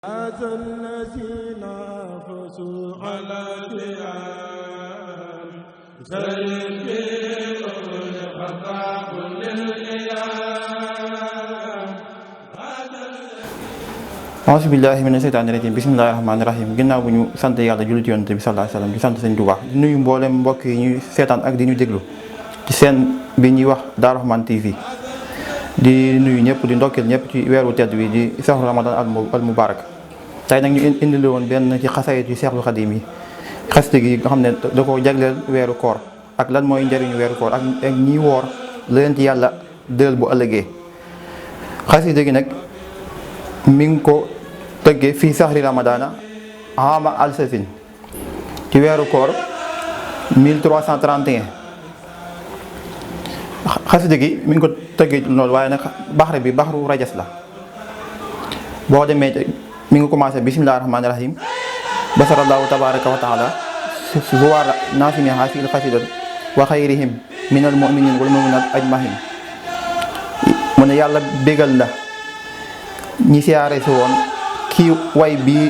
Lazina على القيام Serigne auzu billaahi mina seytaani rajiim bismillaahi rahmaani rahiim ginnaaw bu ñu sant yàlla julli ci yonent bi sallallaahu alayhi wa sallam di sant Sëñ Tuubaa di nuyu mboolem mbokk yi ñuy seetaan ak di ñu déglu ci seen bi ñuy wax Daaru Rahman TV di nuyu ñëpp di ndokkeel ñëpp ci weeru tedd bi di sahru ramadan al mubarak tey nag ñu indil woon benn ci xasaayid yu Seexul Xadiim yi xasida gi nga xam ne da ko jagleel weeru koor ak lan mooy njëriñu weeru koor ak ñi woor la leen ci yàlla dël bu ëllëgee. xasida gi nag mi ngi ko tëggee fii sahri ramadana ama alsafin ci weeru koor 1331 xasida gi mi ngi ko tëggee loolu waaye nag baxre bi baxru rajas la. boo demee mi ngi commencé bismillahi rahmaani rahim basarallahu tabaraka wa taala zuwaara naasimiha fi lxasidat wa xayrihim min al muminin wal muminat ajmahin mu ne yàlla bégal na ñi siyaare si woon kii way bi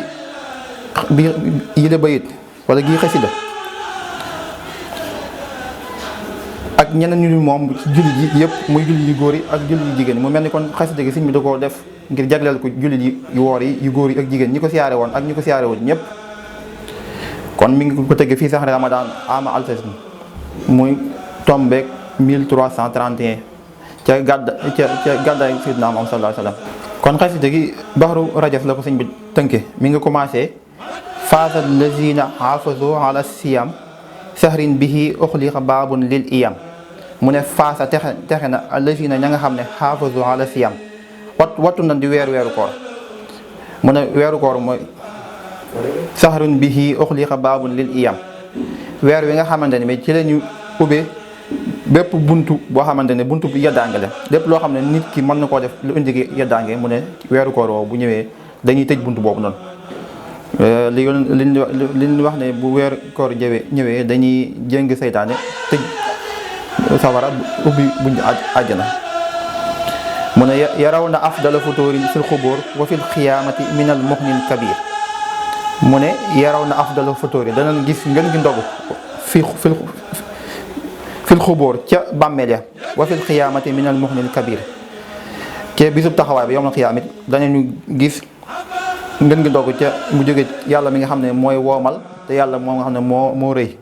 yile bayit wala gii xasida ak ñeneen ñu moom jullit yi yëpp muy jullit yu góor yi ak jullit yu jigéen mu mel ni kon xasida gi sëñ bi da koo def ngir jagleel ko jullit yi yu woor yi yu góor yi ak jigéen ñi ko siyaare woon ak ñi ko siyaare woon ñëpp. kon mi ngi ko tëggee fii sax ramadan ama alsasin muy tombeek 1331 ca gàddaay Seydina Muhammad sallallahu alayhi wa sallam. kon xasida gi baxru rajas la ko sëñ bi tënke mi ngi commencé Fazal Lazina hafazu ala siyam sahrin bihi uxliqa baabun lil iyam mu ne faasa texe na Lazina ña nga xam ne hafazu ala siyam wattu na di weeru koor mu ne weeru koor mooy sahrun bihi uxliqa baabun lil iyam weer wi nga xamante ne ci la ñu ubbee bépp buntu boo xamante ne buntu bi yeddaange la lépp loo xam ne nit ki mën na koo def lu indi yeddaange mu ne weeru koor woowu bu ñëwee dañuy tëj buntu boobu noonu. li ñu wax ne bu weeru koor ñëwee dañuy jéng seytaane tëj sawara ubbi buñ àjjana. mu ne yaraw na afdala futurin fil xubóor wa fil xiyaamati minal muxnil kabir mu ne yaraw na afdala futurin danañ gis ngeen gi ndogu fil xubóor ca bàmmeel ya wa fil xiyaamati minal muxnil kabir ca bisub taxawaay bi yawmal xiyaamit danañu gis ngeen ngi ndogu ca mu jóge yàlla mi nga xam ne mooy woomal te yàlla moo nga xam ne moo rëy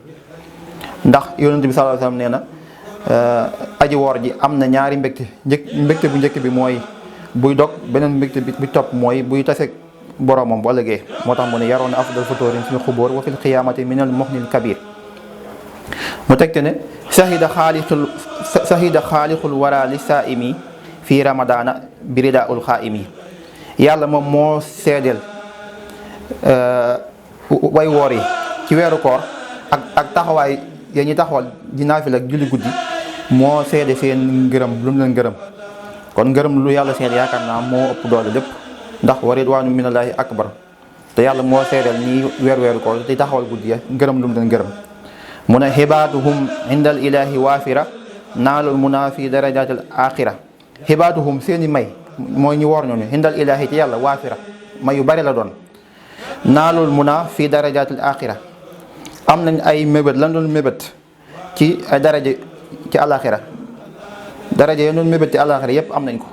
ndax yonent bi sallallahu alayhi wa sallam nee na aji woor ji am na ñaari mbégte bu njëkk bi mooy buy dog beneen mbégte bi topp mooy buy taseeg boromam bu ëllëgee moo tax mu ne yaroon na afdal futurin fil xubóor wa fil xiyaamati minal muxnil kabir mu tegte ne sahida xaalixul wara li saaimi fii ramadana biridaul xaaimi yàlla moom moo seedeel way woor yi ci weeru koor ak taxawaay ya ñuy taxawal di naafila ak julli guddi moo seede seen ngërëm lu mu leen ngërëm kon ngërëm lu yàlla seede yaakaar naa moo ëpp doole lépp ndax wa ridwaanu minallaahi akbar te yàlla moo seedeel ñi weeru koor te taxawal guddi ya ngërëm lu mu leen ngërëm mu ne xibaatuhum indal ilaahi waafira naalul munaa fi darajaatil aaxira xibaatuhum seeni may mooy ñu woor ñooñu indal ilaahi ci yàlla waafira may yu bari la doon naalul munaa fi darajaatil aaxira am nañ ay mébét lan doon mébét ci ay daraja ci àllaaxira daraja yi doon mébét ci àllaaxira yépp am nañ ko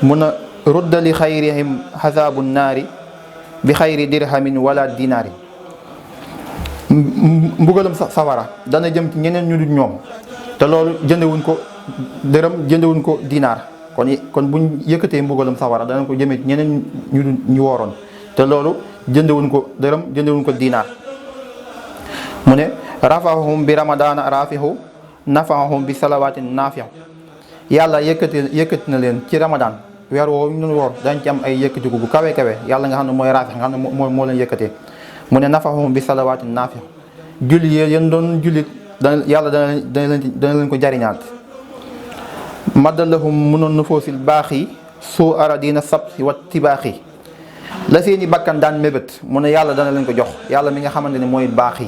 mun a rudda li xayrihim xasaabu naari bi xayri dirhamin wala dinaari mbugalam sawara dana jëm ci ñeneen ñu dul ñoom te loolu jëndewuñ ko dërëm jëndewuñ ko dinaar kon buñ yëkkatee mbugalam sawara dana ko jëmee ci ñeneen ñu wooroon te loolu jëndewuñ ko dërëm jëndewuñ ko dinaar mu ne rafahum bi ramadana rafihu nafahum bi salawatin nafihu yàlla yëkkati na leen ci ramadan weer woowu ñu doon woor dañ ci am ay yëkkatiku bu kawe yàlla nga xam ne mooy rafi nga xam ne moo leen yëkkatee mu ne nafahum bi salawatin nafihu julli yéen doon jullit yàlla dana leen ko jariñaat maddalahum munoon na foosil baax yi suu aradina sabsi wa tibaax yi la seeni bakkan daan mébét mu ne yàlla dana leen ko jox yàlla mi nga xamante ne mooy baax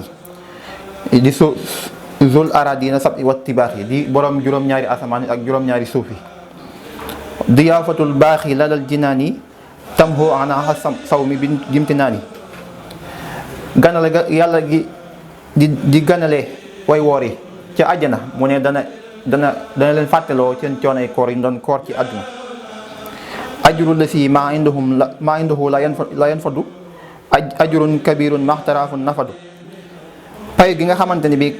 yi di zul aradina sab wa tibaax yi di borom juróom-ñaari asamaan ak juróom-ñaari suuf yi diyaafatul baax yi lalal jinaan yi tamhu ana sawmi bi gimtinaani ganale ga yàlla gi di ganale way woor yi ca àjjana mu ne dana leen fàtteloo seen coonay koor yi doon koor ci àdduna ajru la si maa indahu la yanfadu ajrun kabirun maxtaraafun nafadu payu gi nga xamante ni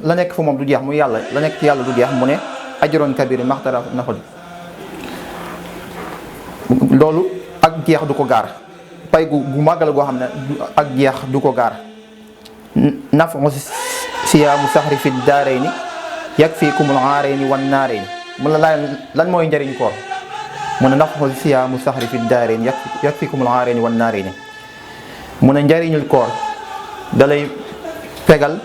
la nekk fa moom du jeex muy yàlla la nekk ci yàlla du jeex mu ne ajrun kabirun maxtaraafun nafadu loolu ak jeex du ko gaar pay gu màggal goo xam ne ak jeex du ko gaar nafu siyaamu saxri fi daarayni yakfikumul aarayni wan naarayni mun la laaj lan mooy njëriñ koor mu ne nafu siyaamu saxri fi daarayni yakfikumul aarayni wan naarayni mu ne njëriñul koor dalay fegal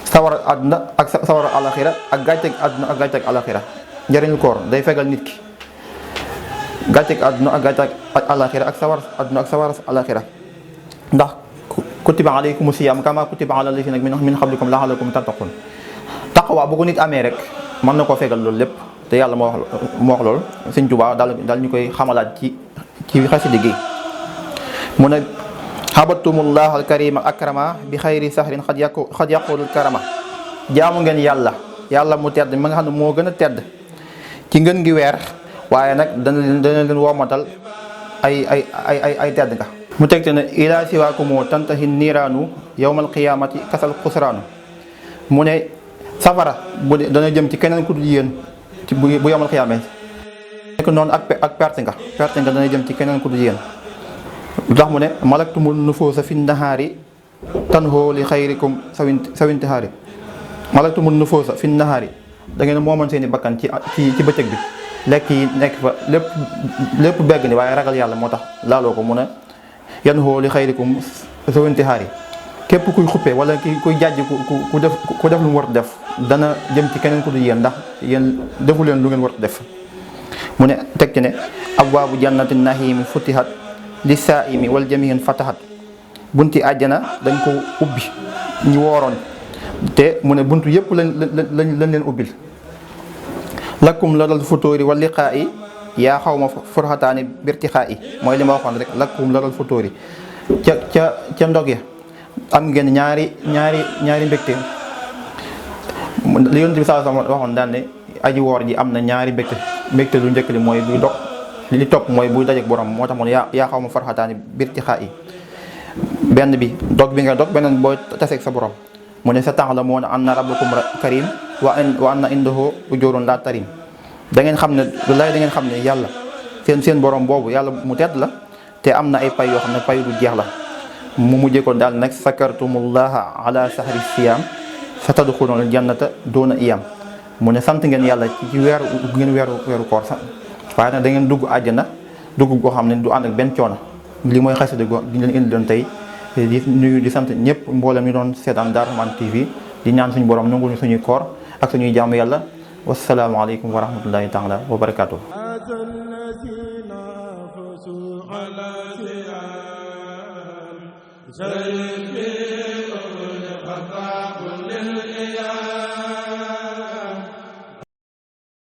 sawar àdduna ak sawar alaxira ak gàcceeg àdduna ak gàcceeg alaxira njëriñul koor day fegal nit ki gàcceeg àdduna ak gàcceeg alaxira ak sawar àdduna ak sawar alaxira ndax kutiba alaykum siyam kama kutiba ala lazina min qablikum la'allakum tattaqun taqwa bu ko nit amee rek mën na koo fegal loolu lépp te yàlla moo wax loolu Sëñ Tuubaa daal ñu koy xamalaat ci xasida gi mu ne habatumullah alkarima akrama bi xayri sahrin xad yaqulul karama jaamu ngeen yàlla mu tedd ma nga xam ne moo gën a tedd ci ngën gi weer waaye nag dana leen womatal ay tedd nga mu tegte ne ila siwaakumoo tantahi niiraanu yawmal qiyaamati kasal xusraanu mu ne safara bu dana jëm ci keneen ku dul yéen bu yawmal qiyaama nekk noonu ak perte nga dana jëm ci keneen ku dul yéen lu tax mu ne malaktumul nufuusa fi nahaari tanhoo li xayrikum sawintihaari malaktumul nufuusa fi nahaari da ngeen mooman seeni bakkan ci bëccëg bi lekk yi nekk fa lépp begg ni waaye ragal yàlla moo tax laaloo ko mu ne yan xoo li xayrikum sawintihaari képp kuy xuppe wala kuy jàjj ku def lu mu war def dana jëm ci keneen ku dul yéen ndax yéen defu leen lu ngeen war def mu ne teg ci ne abwaabu jannati nahimi futihat li saaimi wal jamihin fatahat bunti àjjana dañ ko ubbi ñu wooroon te mu ne buntu yëpp lañ leen ubbil lakkum la dal futóori wal liqaa yi yaa xaw ma furxataani birtixaa yi mooy li ma waxoon rek lakkum la dal futóori ca ndog ya am ngeen ñaari mbégte li Yonent bi sallallahu alayhi wa sallam waxoon daan ne aji woor ji am na ñaari mbégte lu njëkk li mooy buy dog li topp mooy buy dajeek borom moo tax mu ne yaa xaw ma farxataani birtixaa yi benn bi dog bi nga dog beneen booy taseeg sa borom mu ne sa ta'lamuuna anna rabbakum karim wa anna indahu ujurun la tarim da ngeen xam ne lay da ngeen xam ne yàlla seen borom boobu yàlla mu tedd la te am na ay pay yoo xam ne pay du jeex la mu mujjee ko daal nag sakartumullaha ala sahri siyam sa tadxulul jannata doona iyam mu ne sant ngeen yàlla ci weeru koor sax waaye nag da ngeen dugg àjjana dugg goo xam ne du ànd ak benn coono li mooy xasida go di leen indi doon tey di nuyu di sant ñëpp mboolem ñu doon seetaan Darou Rahmane TV di ñaan suñu borom nangu ñu suñuy koor ak suñuy jaamu yàlla wasalaamu aleykum wa rahmatullahi taala wa barakatuh Serigne